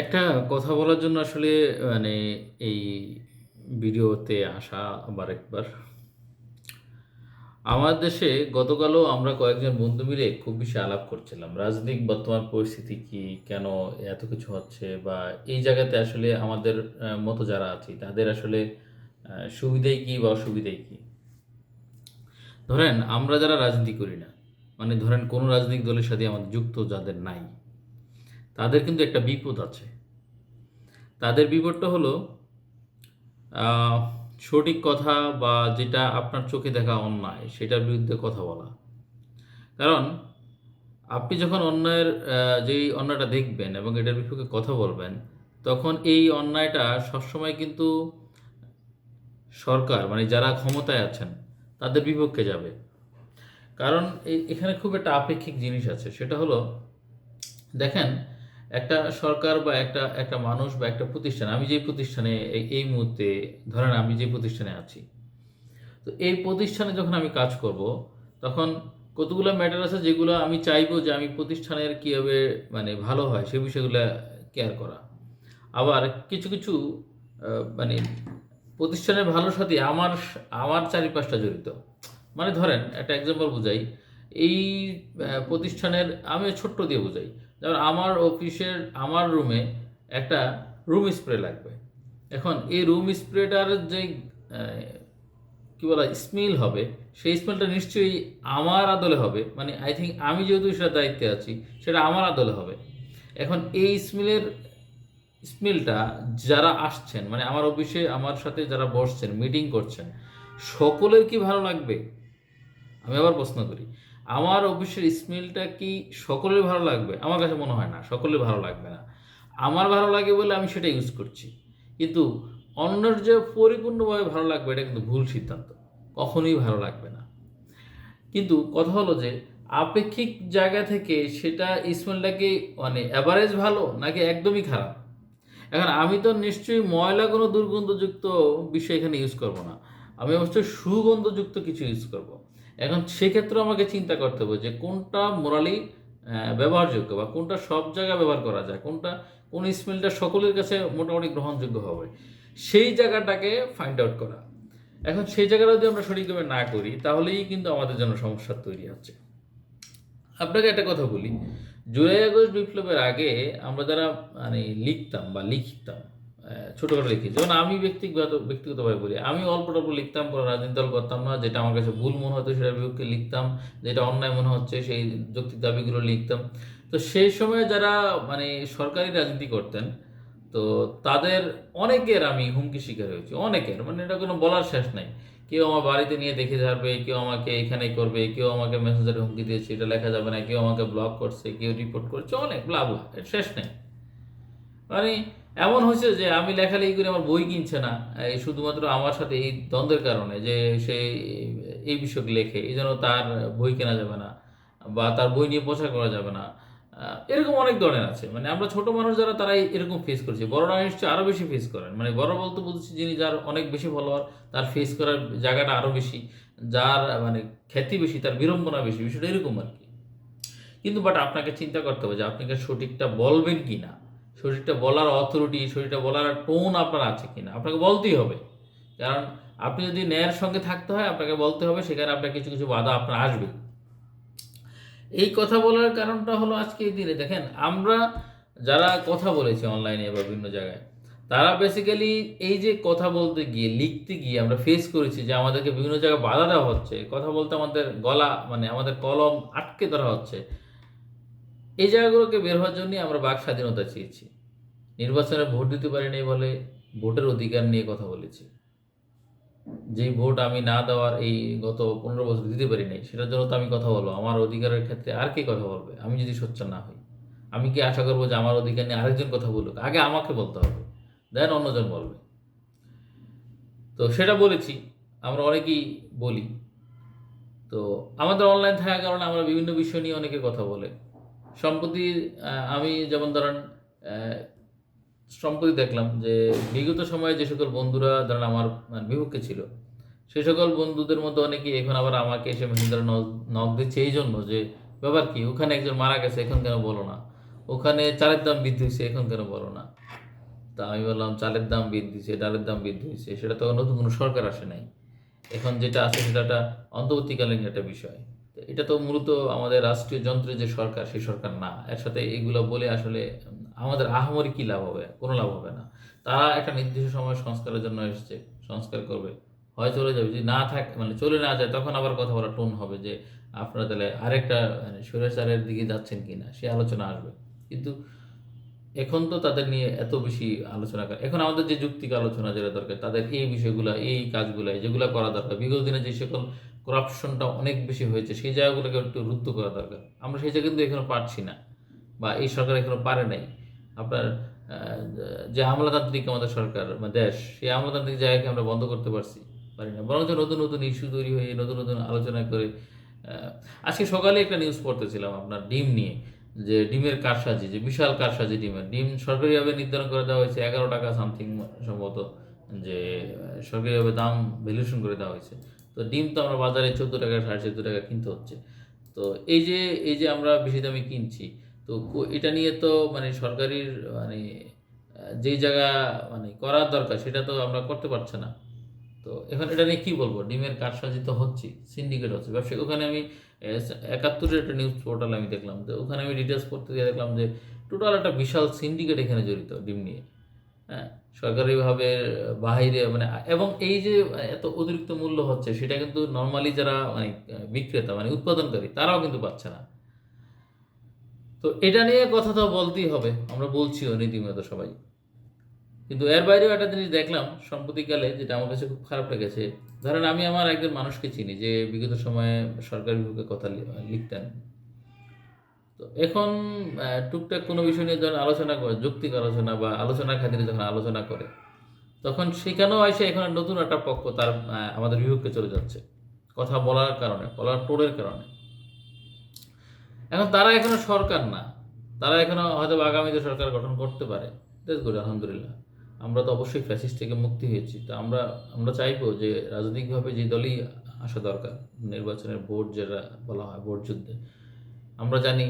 একটা কথা বলার জন্য আসলে মানে এই ভিডিওতে আসা আবার একবার। আমার দেশে গতকালও আমরা কয়েকজন বন্ধু মিলে খুব বেশি আলাপ করছিলাম। রাজনৈতিক বর্তমান পরিস্থিতি কি? কেন এত কিছু হচ্ছে? বা এই জায়গাতে আসলে আমাদের মতো যারা আছি তাদের আসলে সুবিধাই কি বা অসুবিধাই কি? ধরেন আমরা যারা রাজনীতি করি না, মানে ধরেন কোনো রাজনৈতিক দলের সাথে আমাদের যুক্ত যাদের নাই, তাদের কিন্তু একটা বিপদ আছে। তাদের বিপদটা হলো আহ, সঠিক কথা বা যেটা আপনার চোখে দেখা অন্যায় সেটার বিরুদ্ধে কথা বলা। কারণ আপনি যখন অন্যায়ের যেই অন্যায়টা দেখবেন এবং এটার বিপক্ষে কথা বলবেন, তখন এই অন্যায়টা সবসময় কিন্তু সরকার মানে যারা ক্ষমতায় আছেন তাদের বিপক্ষে যাবে। কারণ এখানে খুব একটা আপেক্ষিক জিনিস আছে, সেটা হলো দেখেন, একটা সরকার বা একটা একটা মানুষ বা একটা প্রতিষ্ঠান, আমি যে প্রতিষ্ঠানে এই মুহূর্তে ধরেন আমি যে প্রতিষ্ঠানে আছি, তো এই প্রতিষ্ঠানে যখন আমি কাজ করব, তখন কতগুলো ম্যাটার আছে যেগুলো আমি চাইবো যে আমি প্রতিষ্ঠানের কীভাবে মানে ভালো হয় সে বিষয়গুলো কেয়ার করা। আবার কিছু কিছু মানে প্রতিষ্ঠানের ভালোর সাথে আমার আমার চারিপাশটা জড়িত। মানে ধরেন একটা এক্সাম্পল বুঝাই, এই প্রতিষ্ঠানের আমি ছোট্ট দিয়ে বুঝাই। যেমন আমার অফিসের আমার রুমে একটা রুম স্প্রে লাগবে। এখন এই রুম স্প্রেটার যে কী বলা স্মেল হবে, সেই স্মেলটা নিশ্চয়ই আমার আদলে হবে, মানে আই থিঙ্ক আমি যেহেতু সেটা দায়িত্বে আছি সেটা আমার আদলে হবে। এখন এই স্মেলটা যারা আসছেন মানে আমার অফিসে আমার সাথে যারা বসছেন মিটিং করছেন, সকলের কি ভালো লাগবে? আমি আবার প্রশ্ন করি, আমার অফিসের স্মেলটা কি সকলের ভালো লাগবে? আমার কাছে মনে হয় না, সকলের ভালো লাগবে না। আমার ভালো লাগে বলে আমি সেটা ইউজ করছি, কিন্তু অন্যের যে পরিপূর্ণভাবে ভালো লাগবে এটা কিন্তু ভুল সিদ্ধান্ত, কখনোই ভালো লাগবে না। কিন্তু কথা হলো যে আপেক্ষিক জায়গা থেকে সেটা স্মেলটাকে মানে অ্যাভারেজ ভালো নাকি একদমই খারাপ। এখন আমি তো নিশ্চয়ই ময়লা কোনো দুর্গন্ধযুক্ত বিষয় এখানে ইউজ করব না, আমি অবশ্যই সুগন্ধযুক্ত কিছু ইউজ করব। এখন সেক্ষেত্রে আমাকে চিন্তা করতে হবে যে কোনটা মোরালি ব্যবহারযোগ্য বা কোনটা সব জায়গায় ব্যবহার করা যায়, কোনটা কোন স্মেলটা সকলের কাছে মোটামুটি গ্রহণযোগ্য হবে, সেই জায়গাটাকে ফাইন্ড আউট করা। এখন সেই জায়গাটা যদি আমরা সঠিকভাবে না করি তাহলেই কিন্তু আমাদের জন্য সমস্যা তৈরি হচ্ছে। আপনাকে একটা কথা বলি, জুলাই আগস্ট বিপ্লবের আগে আমরা যারা মানে লিখতাম বা লিখতাম, ছোটোখাটো লিখি, যেমন আমি ব্যক্তিগতভাবে বলি, আমি অল্প টল্প লিখতাম, কোনো রাজনীতি দল করতাম না, যেটা আমার কাছে ভুল মনে হতো সেটার বিপক্ষে লিখতাম, যেটা অন্যায় মনে হচ্ছে সেই যৌক্তিক দাবিগুলো লিখতাম। তো সেই সময় যারা মানে সরকারি রাজনীতি করতেন, তো তাদের অনেকের আমি হুমকি শিকার হয়েছি, অনেকের, মানে এটা কোনো বলার শেষ নাই। কেউ আমার বাড়িতে নিয়ে দেখে যাবে, কেউ আমাকে এখানে করবে, কেউ আমাকে মেসেঞ্জারে হুমকি দিয়েছে এটা লেখা যাবে না, কেউ আমাকে ব্লক করছে, কেউ রিপোর্ট করছে, অনেক ব্লা ব্লা, এর শেষ নেই। মানে এমন হয়েছে যে আমি লেখালেখি করে আমার বই কিনছে না, এই শুধুমাত্র আমার সাথে এই দ্বন্দ্বের কারণে যে সে এই বিষয়কে লেখে এই জন্য তার বই কেনা যাবে না বা তার বই নিয়ে প্রচার করা যাবে না। এরকম অনেক ধরনের আছে, মানে আমরা ছোট মানুষ যারা তারা এরকম ফেস করছি, বড়রা নিশ্চয়ই আরও বেশি ফেস করেন, মানে বড় বলতে বলছি যিনি যার অনেক বেশি ফলোয়ার তার ফেস করার জায়গাটা আরও বেশি, যার মানে খ্যাতি বেশি তার বিড়ম্বনা বেশি, বিষয়টা এরকম আর কি। কিন্তু বাট আপনাকে চিন্তা করতে হবে যে আপনি কি সঠিকটা বলবেন কি না, সঠিকটা বলার অথরিটি, সঠিকটা বলার টোন আপনার আছে কি না, আপনাকে বলতেই হবে। কারণ আপনি যদি ন্যায়ের সঙ্গে থাকতে হয় আপনাকে বলতে হবে, সেখানে আপনার কিছু কিছু বাধা আপনার আসবে। এই কথা বলার কারণটা হলো আজকে এই দিনে দেখেন আমরা যারা কথা বলেছি অনলাইনে বা বিভিন্ন জায়গায়, তারা বেসিক্যালি এই যে কথা বলতে গিয়ে লিখতে গিয়ে আমরা ফেস করেছি যে আমাদেরকে বিভিন্ন জায়গায় বাধা দেওয়া হচ্ছে, কথা বলতে আমাদের গলা মানে আমাদের কলম আটকে ধরা হচ্ছে। এই জায়গাগুলোকে বের হওয়ার জন্যই আমরা বাক স্বাধীনতা চেয়েছি। নির্বাচনে ভোট দিতে পারি নাই বলে ভোটের অধিকার নিয়ে কথা বলেছি। যেই ভোট আমি না দেওয়ার এই গত 15 বছর দিতে পারি নাই, সেটার জন্য তো আমি কথা বলবো। আমার অধিকারের ক্ষেত্রে আর কে কথা বলবে আমি যদি সোচ্চার না হই? আমি কি আশা করবো যে আমার অধিকার নিয়ে আরেকজন কথা বলুক? আগে আমাকে বলতে হবে, দেন অন্যজন বলবে। তো সেটা বলেছি, আমরা অনেকেই বলি। তো আমাদের অনলাইন থাকার কারণে আমরা বিভিন্ন বিষয় নিয়ে অনেকে কথা বলে। সম্প্রতি আমি যেমন ধরেন আহ, সম্প্রতি দেখলাম যে বিগত সময়ে যে সকল বন্ধুরা ধরেন আমার মানে বিপক্ষে ছিল, সে সকল বন্ধুদের মধ্যে অনেকেই এখন আবার আমাকে এসে মেসেঞ্জারে নক দিচ্ছে এই জন্য যে ব্যাপার কি, ওখানে একজন মারা গেছে এখন কেন বলো না, ওখানে চালের দাম বৃদ্ধি হয়েছে, এখন কেন বলো না? তা আমি বললাম চালের দাম বৃদ্ধি হয়েছে, ডালের দাম বৃদ্ধি হয়েছে, সেটা তো নতুন কোনো সরকার আসে নাই। এখন যেটা আছে সেটা একটা অন্তর্বর্তীকালীন একটা বিষয়। তো এটা তো মূলত আমাদের রাষ্ট্রীয় যন্ত্রের যে সরকার, সেই সরকার না। এর সাথে এগুলো বলে আসলে আমাদের আহামরি কী লাভ হবে? কোনো লাভ হবে না। তারা একটা নির্দিষ্ট সময় সংস্কারের জন্য এসেছে, সংস্কার করবে, হয় চলে যাবে। যদি না থাকে, মানে চলে না যায়, তখন আবার কথা বলার টোন হবে যে আপনারা তাহলে আরেকটা মানে স্বৈরাচারের দিকে যাচ্ছেন কিনা, সে আলোচনা আসবে। কিন্তু এখন তো তাদের নিয়ে এত বেশি আলোচনা করে, এখন আমাদের যে যুক্তিক আলোচনা যেটা দরকার, তাদের এই বিষয়গুলো, এই কাজগুলো যেগুলো করা দরকার, বিগত দিনে যে সকল করাপশনটা অনেক বেশি হয়েছে, সেই জায়গাগুলোকে একটু রুদ্ধ করা দরকার। আমরা সেই জায়গা কিন্তু এখনো পারছি না, বা এই সরকার এখনো পারে নাই। আপনার যে আমলাতান্ত্রিক আমাদের সরকার বা দেশ, সেই আমলাতান্ত্রিক জায়গাকে আমরা বন্ধ করতে পারি না, বরঞ্চ নতুন নতুন ইস্যু তৈরি হয়ে নতুন নতুন আলোচনা করে। আজকে সকালে একটা নিউজ পড়তেছিলাম আপনার ডিম নিয়ে, যে ডিমের কারসাজি, যে বিশাল কারসাজি, ডিম সরকারিভাবে নির্ধারণ করে দেওয়া হয়েছে 11 টাকা সামথিং সম্ভবত, যে সরকারিভাবে দাম ভ্যালুয়েশন করে দেওয়া হয়েছে। তো ডিম তো আমরা বাজারে 14 টাকা, 14.5 টাকা কিনতে হচ্ছে। তো এই যে আমরা বেশি দামে কিনছি, তো এটা নিয়ে তো মানে সরকারির মানে যেই জায়গা মানে করার দরকার, সেটা তো আমরা করতে পারছি না। তো এখন এটা নিয়ে কী বলবো? ডিমের কারসাজি তো হচ্ছে, সিন্ডিকেট হচ্ছে, ব্যবসা। ওখানে আমি 71-এর একটা নিউজ পোর্টাল আমি দেখলাম, তো ওখানে আমি ডিটেলস পড়তে গিয়ে দেখলাম যে টোটাল একটা বিশাল সিন্ডিকেট এখানে জড়িত ডিম নিয়ে। হ্যাঁ, সরকারিভাবে বাহিরে মানে, এবং এই যে এত অতিরিক্ত মূল্য হচ্ছে, সেটা কিন্তু নর্মালি যারা মানে বিক্রেতা মানে উৎপাদনকারী, তারাও কিন্তু পাচ্ছে না। তো এটা নিয়ে কথা তো বলতেই হবে, আমরা বলছিও রীতিমতো সবাই। কিন্তু এর বাইরেও একটা জিনিস দেখলাম সম্প্রতিকালে, যেটা আমার কাছে খুব খারাপ লেগেছে। ধরেন আমি আমার একজন মানুষকে চিনি, যে বিগত সময়ে সরকারি বিভাগে কথা লিখতেন। তো এখন টুকটাক কোনো বিষয় নিয়ে যখন আলোচনা করে, যৌক্তিক আলোচনা বা আলোচনার খাতিরে যখন আলোচনা করে, তখন সেখানেও এসে এখন নতুন একটা পক্ষ তার আমাদের বিভক্তে চলে যাচ্ছে, কথা বলার কারণে, বলার টোনের কারণে। এখন তারা এখনো সরকার না, তারা এখনো হয়তো আগামীতে সরকার গঠন করতে পারে। দ্যাটস গুড, আলহামদুলিল্লাহ। আমরা তো অবশ্যই ফ্যাসিস্ট থেকে মুক্তি হয়েছি। তো আমরা চাইবো যে রাজনৈতিকভাবে যে দলই আসা দরকার, নির্বাচনের ভোট যেটা বলা হয়, ভোট যুদ্ধে, আমরা জানি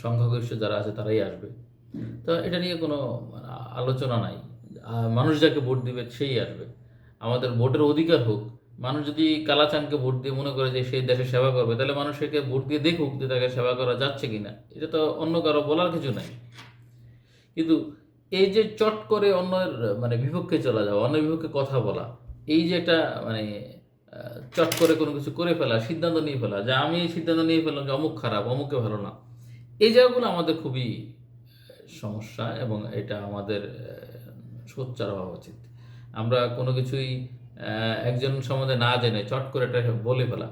সংখ্যাগরিষ্ঠ যারা আছে তারাই আসবে। তো এটা নিয়ে কোনো মানে আলোচনা নাই। মানুষ যাকে ভোট দিবে সেই আসবে। আমাদের ভোটের অধিকার হোক। মানুষ যদি কালাচানকে ভোট দিয়ে মনে করে যে সে দেশের সেবা করবে, তাহলে মানুষ একে ভোট দিয়ে দেখুক যে তাকে সেবা করা যাচ্ছে কিনা। এটা তো অন্য কারো বলার কিছু নাই। কিন্তু এই যে চট করে অন্যের মানে বিপক্ষে চলা যাওয়া, অন্যের বিপক্ষে কথা বলা, এই যে একটা মানে চট করে কোনো কিছু করে ফেলা, সিদ্ধান্ত নিয়ে ফেলা, যে আমি এই সিদ্ধান্ত নিয়ে ফেললাম যে অমুক খারাপ, অমুকে ভালো না, এই জায়গাগুলো আমাদের খুবই সমস্যা, এবং এটা আমাদের সোচ্চার হওয়া উচিত। আমরা কোনো কিছুই একজন সম্বন্ধে না জেনে চট করে এটা বলে ফেলা,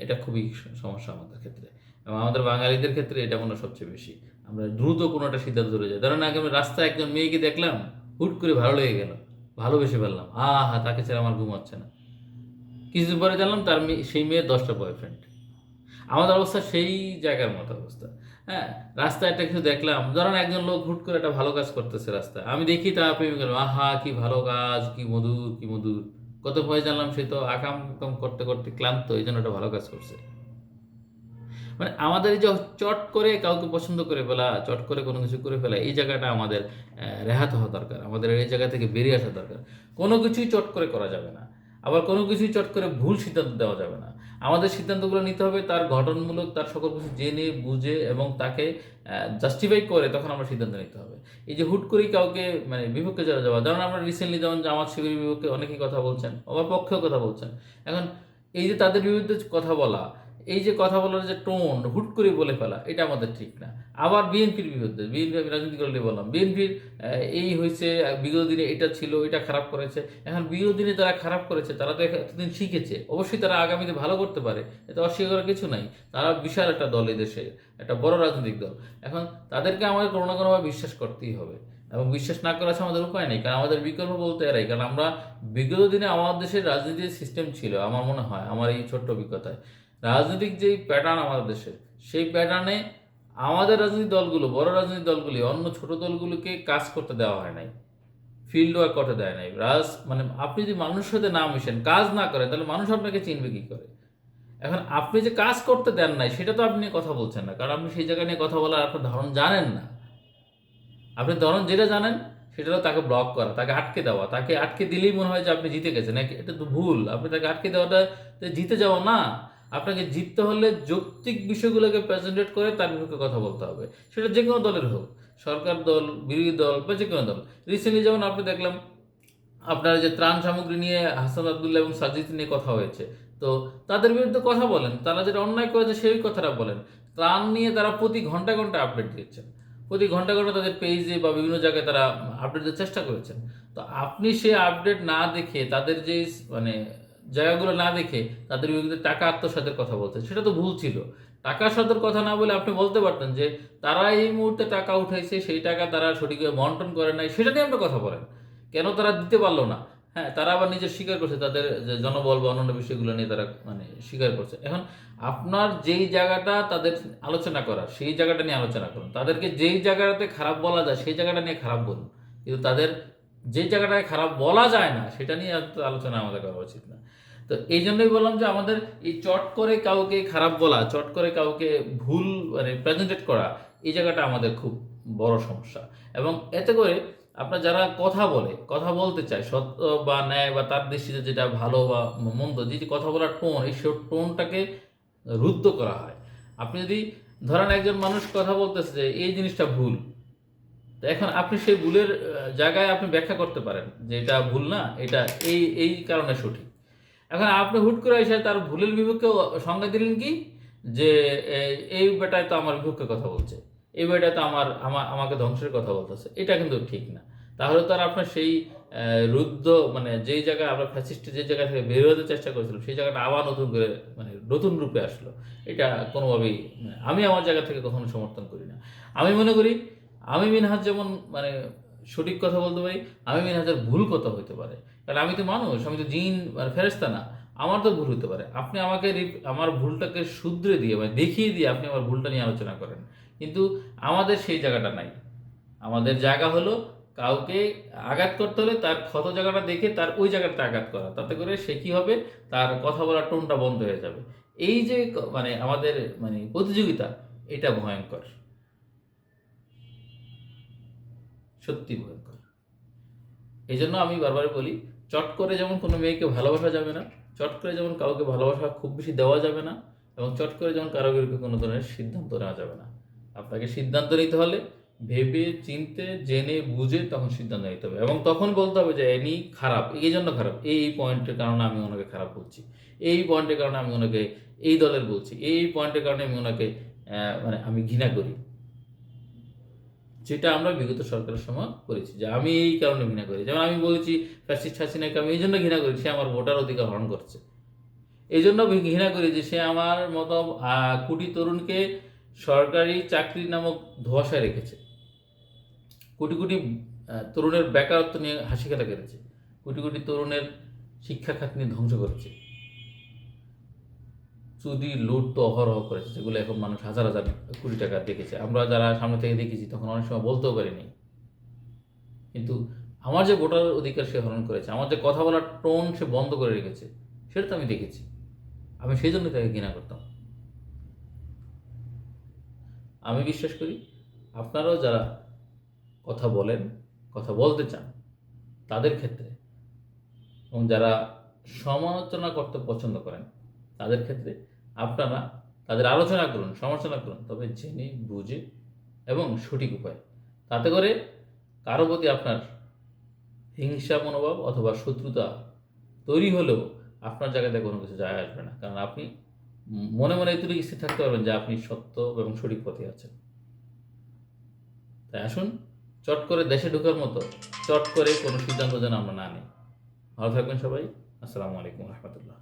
এটা খুবই সমস্যা আমাদের ক্ষেত্রে, এবং আমাদের বাঙালিদের ক্ষেত্রে এটা মনে হয় সবচেয়ে বেশি। আমরা দ্রুত কোনো একটা সিদ্ধান্ত ধরে যাই। ধরেন আগে আমি রাস্তায় একজন মেয়েকে দেখলাম, হুট করে ভালো লেগে গেল, ভালোবেসে ফেললাম, হা তাকে ছেড়ে আমার ঘুম হচ্ছে না। কিছুদিন পরে জানলাম তার সেই মেয়ের 10টা বয়ফ্রেন্ড। আমাদের অবস্থা সেই জায়গার মতো অবস্থা। হ্যাঁ, রাস্তায় একটা কিছু দেখলাম, ধরেন একজন লোক হুট করে একটা ভালো কাজ করতেছে রাস্তায়, আমি দেখি তার প্রেমে গেলাম, কি ভালো কাজ, কি মধুর, কি মধুর। কত ভয় জানলাম সে তো আকাম কুকাম করতে করতে ক্লান্ত, এই জন্য একটা ভালো কাজ করছে। মানে আমাদের এই যে চট করে কাউকে পছন্দ করে ফেলা, চট করে কোনো কিছু করে ফেলা, এই জায়গাটা আমাদের রেহাত হওয়া দরকার, আমাদের এই জায়গা থেকে বেরিয়ে আসা দরকার। কোনো কিছুই চট করে করা যাবে না, আবার কোনো কিছুই চট করে ভুল সিদ্ধান্ত দেওয়া যাবে না। আমাদের সিদ্ধান্তগুলো নিতে হবে তার গঠনমূলক, তার সকল কিছু জেনে বুঝে এবং তাকে জাস্টিফাই করে, তখন আমরা সিদ্ধান্ত নিতে হবে। এই যে হুট করেই কাউকে মানে বিপক্ষে চলে যাওয়া, যেমন আমরা রিসেন্টলি যেমন জামাত শিবিরের বিপক্ষে অনেকেই কথা বলছেন, আবার পক্ষেও কথা বলছেন। এখন এই যে তাদের বিরুদ্ধে কথা বলা, এই যে কথা বলার যে টোন, হুট করে বলে ফেলা, এটা আমাদের ঠিক না। আবার বিএনপির বিরুদ্ধে, বিএনপি আমি রাজনীতি করলে বললাম, বিএনপির এই হয়েছে, বিগত দিনে এটা ছিল, এটা খারাপ করেছে। এখন বিগত দিনে যারা খারাপ করেছে, তারা তো এতদিন শিখেছে, অবশ্যই তারা আগামীতে ভালো করতে পারে, এতে অস্বীকার করার কিছু নাই। তারা বিশাল একটা দল, এদেশে একটা বড় রাজনৈতিক দল। এখন তাদেরকে আমাদের কোনো না কোনোভাবে বিশ্বাস করতেই হবে, এবং বিশ্বাস না করা আমাদের উপায় নেই, কারণ আমাদের বিকল্প বলতে এরাই। কারণ আমরা বিগত দিনে আমাদের দেশের রাজনীতির সিস্টেম ছিল, আমার মনে হয়, আমার এই ছোট্ট অভিজ্ঞতায়, রাজনৈতিক যেই প্যাটার্ন আমাদের দেশে, সেই প্যাটার্নে আমাদের রাজনৈতিক দলগুলো, বড় রাজনৈতিক দলগুলি অন্য ছোট দলগুলোকে কাজ করতে দেওয়া হয় নাই, ফিল্ড ওয়ার্ক করতে দেয় নাই। মানে আপনি যদি মানুষের সাথে না মিশেন, কাজ না করেন, তাহলে মানুষ আপনাকে চিনবে কী করে? এখন আপনি যে কাজ করতে দেন নাই সেটা তো আপনি নিয়ে কথা বলছেন না, কারণ আপনি সেই জায়গা নিয়ে কথা বলার আপনার ধরন জানেন না। আপনি ধরুন যেটা জানেন সেটা হলো তাকে ব্লক করা, তাকে আটকে দেওয়া। তাকে আটকে দিলেই মনে হয় যে আপনি জিতে গেছেন, নাকি? এটা তো ভুল। আপনি তাকে আটকে দেওয়াটা জিতে যাওয়া না। আপনাকে জিততে হলে যৌক্তিক বিষয়গুলোকে প্রেজেন্টেট করে তার বিপক্ষে কথা বলতে হবে, সেটা যে কোনো দলের হোক, সরকার দল, বিরোধী দল বা যে কোনো দল। রিসেন্টলি যেমন আপনি দেখলাম আপনার যে ত্রাণ সামগ্রী নিয়ে হাসান আব্দুল্লাহ এবং সাজিদ নিয়ে কথা হয়েছে, তো তাদের বিরুদ্ধে কথা বলেন, তারা যেটা অন্যায় করেছে সেই কথাটা বলেন। ত্রাণ নিয়ে তারা প্রতি ঘন্টায় ঘন্টায় আপডেট দিচ্ছেন, প্রতি ঘন্টায় ঘন্টা তাদের পেজে বা বিভিন্ন জায়গায় তারা আপডেট দেওয়ার চেষ্টা করেছেন। তো আপনি সে আপডেট না দেখে, তাদের যে মানে জায়গাগুলো না দেখে তাদের বিরুদ্ধে টাকা আত্মসাতের কথা বলতেন, সেটা তো ভুল ছিল। টাকা আত্মসাতের কথা না বলে আপনি বলতে পারতেন যে তারা এই মুহূর্তে টাকা উঠাইছে, সেই টাকা তারা সঠিকভাবে বন্টন করে নাই, সেটা নিয়ে আপনি কথা বলেন। কেন তারা দিতে পারলো না? হ্যাঁ, তারা আবার নিজের স্বীকার করছে, তাদের যে জনবল বা অন্যান্য বিষয়গুলো নিয়ে তারা মানে স্বীকার করছে। এখন আপনার যেই জায়গাটা তাদের আলোচনা করার, সেই জায়গাটা নিয়ে আলোচনা করুন। তাদেরকে যেই জায়গাটাতে খারাপ বলা যায় সেই জায়গাটা নিয়ে খারাপ বলুন, কিন্তু তাদের যেই জায়গাটায় খারাপ বলা যায় না সেটা নিয়ে তো আলোচনা আমাদের করা উচিত না। তো এই জন্যই বললাম যে আমাদের এই চট করে কাউকে খারাপ বলা, চট করে কাউকে ভুল মানে প্রেজেন্টেট করা, এই জায়গাটা আমাদের খুব বড় সমস্যা। এবং এতে করে আপনার যারা কথা বলে, কথা বলতে চায়, সত্য বা ন্যায় বা তার দৃষ্টিতে যেটা ভালো বা মন্দ, যে কথা বলার টোন, এই টোনটাকে রুদ্ধ করা হয়। আপনি যদি ধরেন একজন মানুষ কথা বলতেছে যে এই জিনিসটা ভুল, তো এখন আপনি সেই ভুলের জায়গায় আপনি ব্যাখ্যা করতে পারেন যে এটা ভুল না, এটা এই এই কারণে সঠিক। এখন আপনি হুট করে এসে তার ভুলের বিপক্ষে সংজ্ঞা দিলেন কি, যে এই বেটায় তো আমার বিপক্ষে কথা বলছে, এই বেটায় তো আমাকে ধ্বংসের কথা বলতেছে, এটা কিন্তু ঠিক না। তাহলে তো আর আপনার সেই রুদ্ধ মানে যেই জায়গায় আমরা ফ্যাসিস্ট যে জায়গা থেকে বের হতে চেষ্টা করেছিলাম সেই জায়গাটা আবার নতুন করে মানে নতুন রূপে আসলো। এটা কোনোভাবেই আমি আমার জায়গা থেকে কখনো সমর্থন করি না। আমি মনে করি আমি মিনহাজ যেমন মানে সঠিক কথা বলতে পারি, আমি মিনহাজের ভুল কথা হইতে পারে, কারণ আমি তো মানুষ, আমি তো জিন আর ফেরেশতা না। আমার তো ভুল হতে পারে। আপনি আমাকে আমার ভুলটাকে শুধরে দিয়ে মানে দেখিয়ে দিয়ে আপনি আমার ভুলটা নিয়ে আলোচনা করেন, কিন্তু আমাদের সেই জায়গাটা নাই। আমাদের জায়গা হলো কাউকে আঘাত করতে হলে তার ক্ষত জায়গাটা দেখে তার ওই জায়গাটা আঘাত করা, তাতে করে সে কি হবে, তার কথা বলার টোনটা বন্ধ হয়ে যাবে। এই যে মানে আমাদের মানে প্রতিযোগিতা, এটা ভয়ঙ্কর, সত্যি ভয়ঙ্কর। এই জন্য আমি বারবার বলি, চট করে যেমন কোনো মেয়েকে ভালোবাসা যাবে না, চট করে যেমন কাউকে ভালোবাসা খুব বেশি দেওয়া যাবে না, এবং চট করে যেমন কারো বিরুদ্ধে কোনো ধরনের সিদ্ধান্ত নেওয়া যাবে না। আপনাকে সিদ্ধান্ত নিতে হলে ভেবে চিনতে জেনে বুঝে তখন সিদ্ধান্ত নিতে হবে, এবং তখন বলতে হবে যে ইনি খারাপ, এই জন্য খারাপ, এই পয়েন্টের কারণে আমি ওনাকে খারাপ বলছি, এই পয়েন্টের কারণে আমি ওনাকে এই দলের বলছি, এই পয়েন্টের কারণে আমি ওনাকে মানে আমি ঘৃণা করি। যেটা আমরা বিগত সরকারের সময় করেছি, যে আমি এই কারণে ঘৃণা করি। যেমন আমি বলেছি ফ্যাসিস্ট হাসিনাকে আমি এই জন্য ঘৃণা করি, সে আমার ভোটার অধিকার হরণ করছে। এই জন্য ঘৃণা করি যে সে আমার মতো কোটি তরুণকে সরকারি চাকরি নামক ধোঁয়াশায় রেখেছে, কোটি কোটি তরুণের বেকারত্ব নিয়ে হাসি খেলা কেটেছে, কোটি কোটি তরুণের শিক্ষা খাত নিয়ে ধ্বংস করেছে, চুরি লুট তো অহরহ করেছে, যেগুলো এখন মানুষ হাজার হাজার কোটি টাকা দেখেছে। আমরা যারা সামনে থেকে দেখেছি তখন অনেক সময় বলতেও পারিনি, কিন্তু আমার যে ভোটার অধিকার সে হরণ করেছে, আমার যে কথা বলার টোন সে বন্ধ করে রেখেছে, সেটা তো আমি দেখেছি। আমি সেই জন্য তাকে ঘৃণা করতাম। আমি বিশ্বাস করি আপনারাও যারা কথা বলেন, কথা বলতে চান, তাদের ক্ষেত্রে, এবং যারা সমালোচনা করতে পছন্দ করেন তাদের ক্ষেত্রে আপনারা তাদের আলোচনা করুন, সমালোচনা করুন, তবে জেনে বুঝে এবং সঠিক উপায়। তাতে করে কারো প্রতি আপনার হিংসা মনোভাব অথবা শত্রুতা তৈরি হলেও আপনার জায়গাতে কোনো কিছু যায় আসবে না, কারণ আপনি মনে মনে এতটুকু স্থির থাকতে পারবেন যে আপনি সত্য এবং সঠিক পথে আছেন। তাই আসুন, চট করে দেশে ঢোকার মতো চট করে কোনো সিদ্ধান্ত যেন আমরা না নিই। ভালো থাকবেন সবাই। আসসালামু আলাইকুম রহমতুল্লাহ।